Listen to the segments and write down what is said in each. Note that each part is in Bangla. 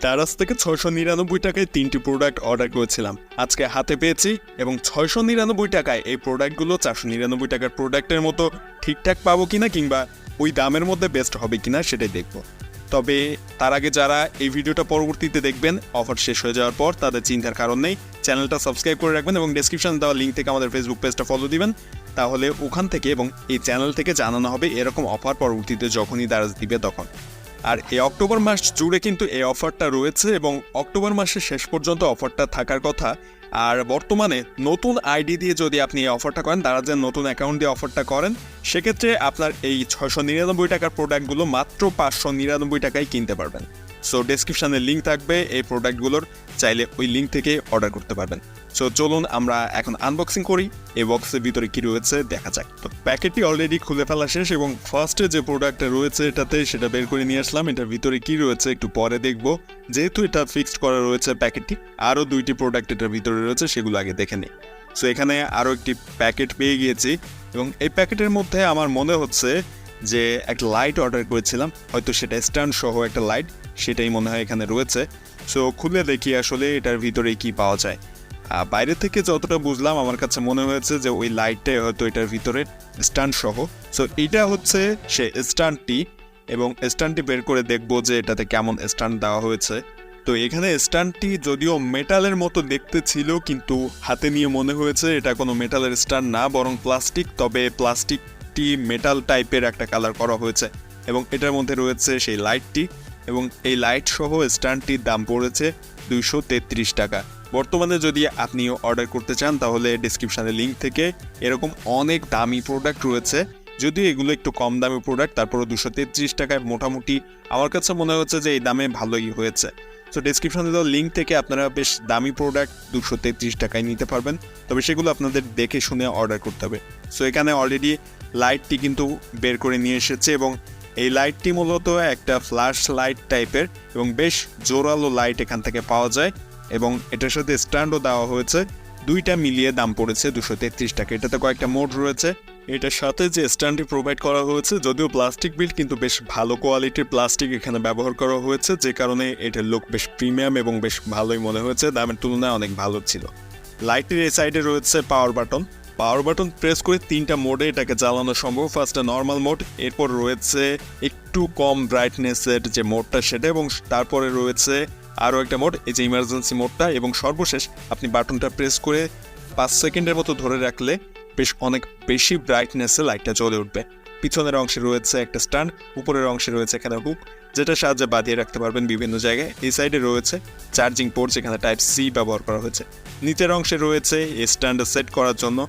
দারাজ থেকে ৬৯৯ টাকায় ৩টি প্রোডাক্ট অর্ডার করেছিলাম, আজকে হাতে পেয়েছি এবং ৬৯৯ টাকায় এই প্রোডাক্টগুলো ৪৯৯ টাকার প্রোডাক্টের মতো ঠিকঠাক পাবো কিনা কিংবা ওই দামের মধ্যে বেস্ট হবে কিনা সেটাই দেখব। তবে তার আগে যারা এই ভিডিওটা পরবর্তীতে দেখবেন অফার শেষ হয়ে যাওয়ার পর, তাদের চিন্তার কারণ নেই, চ্যানেলটা সাবস্ক্রাইব করে রাখবেন এবং ডেসক্রিপশন দেওয়া লিঙ্ক থেকে আমাদের ফেসবুক পেজটা ফলো দিবেন। তাহলে ওখান থেকে এবং এই চ্যানেল থেকে জানানো হবে এরকম অফার পরবর্তীতে যখনই দারাজ দিবে তখন। আর এই অক্টোবর মাস জুড়ে কিন্তু এই অফারটা রয়েছে এবং অক্টোবর মাসের শেষ পর্যন্ত অফারটা থাকার কথা। আর বর্তমানে নতুন আইডি দিয়ে যদি আপনি এই অফারটা করেন, দারাজের নতুন অ্যাকাউন্ট দিয়ে অফারটা করেন, সেক্ষেত্রে আপনার এই ৬৯৯ টাকার প্রোডাক্টগুলো মাত্র ৫৯৯ টাকায় কিনতে পারবেন। সো ডেসক্রিপশানে লিঙ্ক থাকবে এই প্রোডাক্টগুলোর, চাইলে ওই লিঙ্ক থেকে অর্ডার করতে পারবেন। সো চলুন আমরা এখন আনবক্সিং করি, এই বক্সের ভিতরে কী রয়েছে দেখা যাক। তো প্যাকেটটি অলরেডি খুলে ফেলা শেষ এবং ফার্স্টে যে প্রোডাক্টটা রয়েছে সেটা বের করে নিয়ে আসলাম। এটার ভিতরে কী রয়েছে একটু পরে দেখব, যেহেতু এটা ফিক্সড করা রয়েছে প্যাকেটটি। আরও 2টি প্রোডাক্ট এটার ভিতরে রয়েছে, সেগুলো আগে দেখে নিই। সো এখানে আরও একটি প্যাকেট পেয়ে গিয়েছি এবং এই প্যাকেটের মধ্যে আমার মনে হচ্ছে যে একটা লাইট অর্ডার করেছিলাম, হয়তো সেটা স্ট্যান্ড সহ একটা লাইট, সেটাই মনে হয় এখানে রয়েছে। সো খুলে দেখি আসলে এটার ভিতরে কি পাওয়া যায়। বাইরে থেকে যতটা বুঝলাম আমার কাছে মনে হয়েছে যে ওই লাইটটাই হয়তো এটার ভিতরে স্ট্যান্ড সহ। সো এটা হচ্ছে সে স্ট্যান্ডটি এবং স্ট্যান্ডটি বের করে দেখবো যে এটাতে কেমন স্ট্যান্ড দেওয়া হয়েছে। তো এখানে স্ট্যান্ডটি যদিও মেটালের মতো দেখতে ছিল, কিন্তু হাতে নিয়ে মনে হয়েছে এটা কোনো মেটালের স্ট্যান্ড না, বরং প্লাস্টিক। তবে প্লাস্টিকটি মেটাল টাইপের একটা কালার করা হয়েছে এবং এটার মধ্যে রয়েছে সেই লাইটটি এবং এই লাইট সহ স্ট্যান্ডটির দাম পড়েছে 233 টাকা। বর্তমানে যদি আপনিও অর্ডার করতে চান তাহলে ডিসক্রিপশানে লিঙ্ক থেকে এরকম অনেক দামি প্রোডাক্ট রয়েছে, যদিও এগুলো একটু কম দামি প্রোডাক্ট, তারপরে 233 টাকায় মোটামুটি আমার কাছে মনে হচ্ছে যে এই দামে ভালোই হয়েছে। সো ডিসক্রিপশানে দেওয়া লিঙ্ক থেকে আপনারা বেশ দামি প্রোডাক্ট 233 টাকায় নিতে পারবেন, তবে সেগুলো আপনাদের দেখে শুনে অর্ডার করতে হবে। সো এখানে অলরেডি লাইটটি কিন্তু বের করে নিয়ে এসেছে এবং এই লাইটটি মূলত একটা ফ্ল্যাশ লাইট টাইপের এবং বেশ জোরালো লাইট এখান থেকে পাওয়া যায় এবং এটার সাথে স্ট্যান্ডও দেওয়া হয়েছে। 2টা মিলিয়ে দাম পড়েছে 233 টাকা। এটাতে কয়েকটা মোড রয়েছে। এটার সাথে যে স্ট্যান্ডটি প্রোভাইড করা হয়েছে যদিও প্লাস্টিক বিল্ড, কিন্তু বেশ ভালো কোয়ালিটির প্লাস্টিক এখানে ব্যবহার করা হয়েছে, যে কারণে এটার লুক বেশ প্রিমিয়াম এবং বেশ ভালোই মনে হয়েছে, দামের তুলনায় অনেক ভালো ছিল। লাইটের এই সাইডে রয়েছে পাওয়ার বাটন প্রেস করে 3টা মোডে এটাকে চালানো সম্ভব। ফার্স্টে নর্মাল মোড, এরপর রয়েছে একটু কম ব্রাইটনেসের যে মোডটা সেটা, এবং তারপরে রয়েছে আরও একটা মোড, এই যে ইমার্জেন্সি মোডটা, এবং সর্বশেষ আপনি বাটনটা প্রেস করে 5 সেকেন্ডের মতো ধরে রাখলে বেশ অনেক বেশি ব্রাইটনেসে লাইটটা জ্বলে উঠবে। পিছনের অংশে রয়েছে একটা স্ট্যান্ড, উপরের অংশে রয়েছে এখানে হুক, যেটা সাহায্যে বাঁধিয়ে রাখতে পারবেন বিভিন্ন জায়গায়। এই সাইডে রয়েছে চার্জিং পোর্ট, যেখানে টাইপ সি ব্যবহার করা হয়েছে। নিচের অংশে রয়েছে এই স্ট্যান্ডে সেট করার জন্য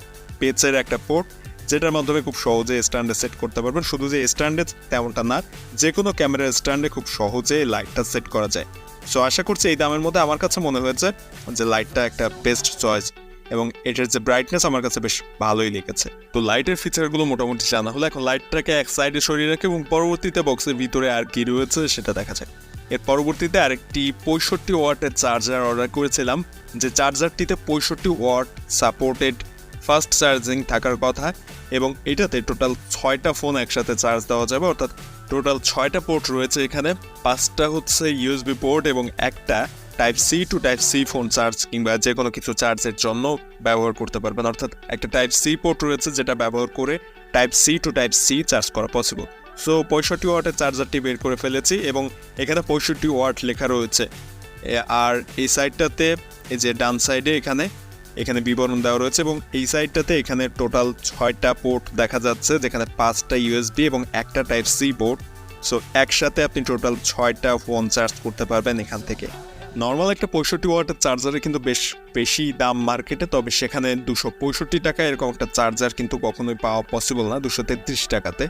পেচের একটা পোর্ট, যেটার মাধ্যমে খুব সহজে স্ট্যান্ডে সেট করতে পারবেন। শুধু যে স্ট্যান্ডে তেমনটা না, যে কোনো ক্যামেরার স্ট্যান্ডে খুব সহজে লাইটটা সেট করা যায়। সো আশা করছি এই দামের মধ্যে আমার কাছে মনে হয়েছে যে লাইটটা একটা বেস্ট চয়েস এবং এটার যে ব্রাইটনেস আমার কাছে বেশ ভালোই লেগেছে। তো লাইটের ফিচারগুলো মোটামুটি জানা হলো, এখন লাইটটাকে এক সাইডে সরিয়ে রাখে এবং পরবর্তীতে বক্সের ভিতরে আর কি রয়েছে সেটা দেখা যায়। এর পরবর্তীতে আরেকটি 65 ওয়াটের চার্জার অর্ডার করেছিলাম, যে চার্জারটিতে 65 ওয়াট সাপোর্টেড ফাস্ট চার্জিং থাকার কথা এবং এটাতে টোটাল 6টা ফোন একসাথে চার্জ দেওয়া যাবে, অর্থাৎ টোটাল 6টা পোর্ট রয়েছে এখানে। 5টা হচ্ছে ইউএসবি পোর্ট এবং একটা type C to type C phone charge কিংবা যে কোনো কিছু চার্জের জন্য ব্যবহার করতে পারবেন, অর্থাৎ একটা টাইপ সি পোর্ট রয়েছে যেটা ব্যবহার করে type C to type C charge করা পসিবল। সো 65 ওয়াটের চার্জারটি বের করে ফেলেছি এবং এখানে 65 ওয়াট লেখা রয়েছে। আর এই সাইডটাতে এই যে ডান সাইডে এখানে বিবরণ দেওয়া রয়েছে এবং এই সাইডটাতে এখানে টোটাল 6টা পোর্ট দেখা যাচ্ছে, যেখানে 5টা ইউএসবি এবং একটা টাইপ সি পোর্ট। সো একসাথে আপনি টোটাল 6টা ফোন চার্জ করতে পারবেন এখান থেকে। নর্মাল একটা 65 ওয়াটের চার্জারে কিন্তু বেশ বেশি দাম মার্কেটে, তবে সেখানে 265 টাকা এরকম একটা চার্জার কিন্তু কখনোই পাওয়া পসিবল না 233 টাকাতে।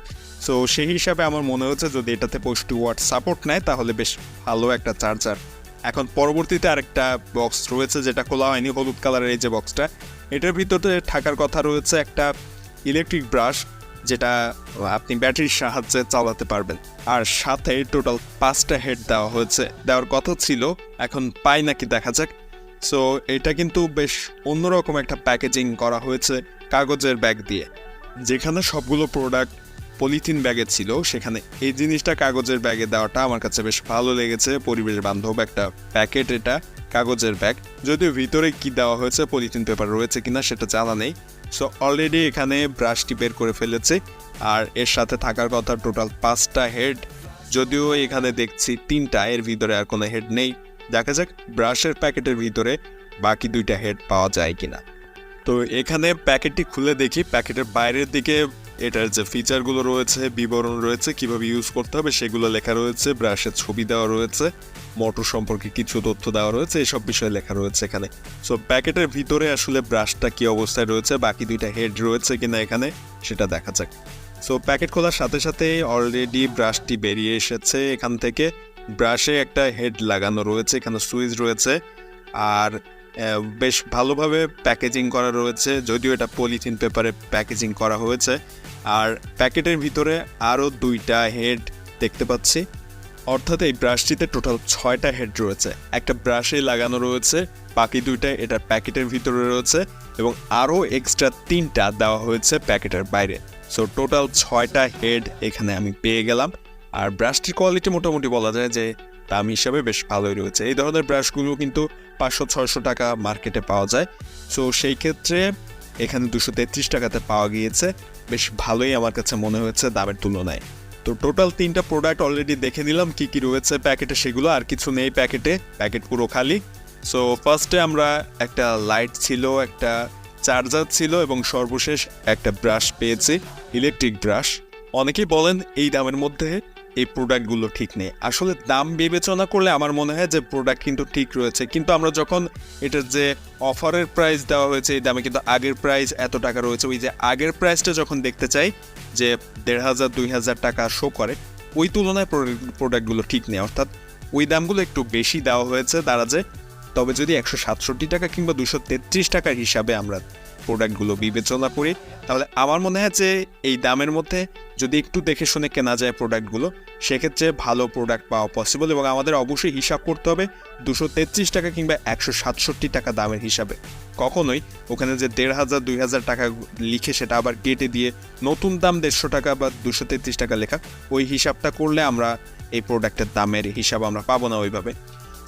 সো সেই হিসাবে আমার মনে হচ্ছে যদি এটাতে 65 ওয়াট সাপোর্ট নেয় তাহলে বেশ ভালো একটা চার্জার। এখন পরবর্তীতে আরেকটা বক্স রয়েছে যেটা খোলা হয়নি, হলুদ কালারের এই যে বক্সটা, এটার ভিতরে থাকার কথা রয়েছে একটা ইলেকট্রিক ব্রাশ, যেটা আপনি ব্যাটারির সাহায্যে চালাতে পারবেন। আর সাথে টোটাল 5টা হেড দেওয়ার কথা ছিল, এখন পাই নাকি দেখা যাক। সো এটা কিন্তু বেশ অন্যরকম একটা প্যাকেজিং করা হয়েছে কাগজের ব্যাগ দিয়ে, যেখানে সবগুলো প্রোডাক্ট পলিথিন ব্যাগে ছিল, সেখানে এই জিনিসটা কাগজের ব্যাগে দেওয়াটা আমার কাছে বেশ ভালো লেগেছে। পরিবেশ বান্ধব একটা প্যাকেট, এটা কাগজের ব্যাগ। যদিও ভিতরে কি দেওয়া হয়েছে, পলিথিন পেপার রয়েছে কিনা সেটা জানা নেই। সো অলরেডি এখানে ব্রাশটি বের করে ফেলেছে, আর এর সাথে থাকার কথা টোটাল 5টা হেড, যদিও এখানে দেখছি 3টা, এর ভিতরে আর কোনো হেড নেই। দেখা যাক ব্রাশের প্যাকেটের ভিতরে বাকি 2টা হেড পাওয়া যায় কিনা। তো এখানে প্যাকেটটি খুলে দেখি, প্যাকেটের বাইরের দিকে এটার যে ফিচারগুলো রয়েছে, বিবরণ রয়েছে, কিভাবে ইউজ করতে হবে সেগুলো লেখা রয়েছে, ব্রাশের ছবি দেওয়া রয়েছে, মোটর সম্পর্কে কিছু তথ্য দেওয়া রয়েছে, এসব বিষয়ে লেখা রয়েছে এখানে। সো প্যাকেটের ভিতরে আসলে ব্রাশটা কি অবস্থায় রয়েছে, বাকি 2টা হেড রয়েছে কিনা এখানে সেটা দেখা যাক। সো প্যাকেট খোলার সাথে সাথে অলরেডি ব্রাশটি বেরিয়ে এসেছে এখান থেকে। ব্রাশে একটা হেড লাগানো রয়েছে, এখানে সুইচ রয়েছে, আর বেশ ভালোভাবে প্যাকেজিং করা রয়েছে, যদিও এটা পলিথিন পেপারে প্যাকেজিং করা হয়েছে। আর প্যাকেটের ভিতরে আরও 2টা হেড দেখতে পাচ্ছি, অর্থাৎ এই ব্রাশটিতে টোটাল 6টা হেড রয়েছে। একটা ব্রাশে লাগানো রয়েছে, বাকি 2টা এটা প্যাকেটের ভিতরে রয়েছে, এবং আরও এক্সট্রা 3টা দেওয়া হয়েছে প্যাকেটের বাইরে। সো টোটাল 6টা হেড এখানে আমি পেয়ে গেলাম। আর ব্রাশটির কোয়ালিটি মোটামুটি বলা যায় যে দাম হিসাবে বেশ ভালোই রয়েছে। এই ধরনের ব্রাশগুলো কিন্তু 500-600 টাকা মার্কেটে পাওয়া যায়। সো সেই ক্ষেত্রে এখানে 233 টাকাতে পাওয়া গিয়েছে, বেশ ভালোই আমার কাছে মনে হয়েছে দামের তুলনায়। তো টোটাল 3টা প্রোডাক্ট অলরেডি দেখে নিলাম কি কি রয়েছে প্যাকেটে, সেগুলো আর কিছু নেই প্যাকেটে, প্যাকেট পুরো খালি। সো ফার্স্টে আমরা একটা লাইট ছিল, একটা চার্জার ছিল, এবং সর্বশেষ একটা ব্রাশ পেয়েছি, ইলেকট্রিক ব্রাশ। অনেকেই বলেন এই দামের মধ্যে এই প্রোডাক্টগুলো ঠিক নেই। আসলে দাম বিবেচনা করলে আমার মনে হয় যে প্রোডাক্ট কিন্তু ঠিক রয়েছে, কিন্তু আমরা যখন এটার যে অফারের প্রাইস দেওয়া হয়েছে এই দামে, কিন্তু আগের প্রাইস এত টাকা রয়েছে, ওই যে আগের প্রাইসটা যখন দেখতে চাই যে 1500-2000 টাকা শো করে, ওই তুলনায় প্রোডাক্টগুলো ঠিক নেই, অর্থাৎ ওই দামগুলো একটু বেশি দেওয়া হয়েছে দারাজে। তবে যদি 167 টাকা কিংবা 233 টাকার হিসাবে আমরা প্রোডাক্টগুলো বিবেচনা করি, তাহলে আমার মনে হয় যে এই দামের মধ্যে যদি একটু দেখে শুনে কেনা যায় প্রোডাক্টগুলো, সেক্ষেত্রে ভালো প্রোডাক্ট পাওয়া পসিবল। এবং আমাদের অবশ্যই হিসাব করতে হবে 233 টাকা কিংবা 167 টাকা দামের হিসাবে। কখনোই ওখানে যে 1500-2000 টাকা লিখে সেটা আবার কেটে দিয়ে নতুন দাম 150 টাকা বা 233 টাকা লেখা, ওই হিসাবটা করলে আমরা এই প্রোডাক্টের দামের হিসাব আমরা পাবো না ওইভাবে।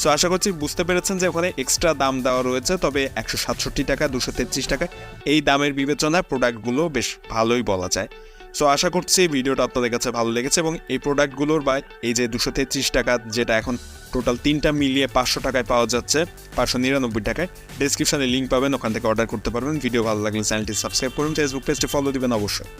সো আশা করছি বুঝতে পেরেছেন যে ওখানে এক্সট্রা দাম দেওয়া রয়েছে, তবে 167 টাকা 233 টাকা এই দামের বিবেচনায় প্রোডাক্টগুলো বেশ ভালোই বলা যায়। সো আশা করছি ভিডিওটা আপনাদের কাছে ভালো লেগেছে, এবং এই প্রোডাক্টগুলোর বা এই যে 233 টাকা যেটা এখন টোটাল 3টা মিলিয়ে 500 টাকায় পাওয়া যাচ্ছে, 599 টাকায়, ডেসক্রিপশনে লিঙ্ক পাবেন, ওখান থেকে অর্ডার করতে পারবেন। ভিডিও ভালো লাগলে চ্যানেলটি সাবস্ক্রাইব করুন, ফেসবুক পেজটি ফলো দিবেন অবশ্যই।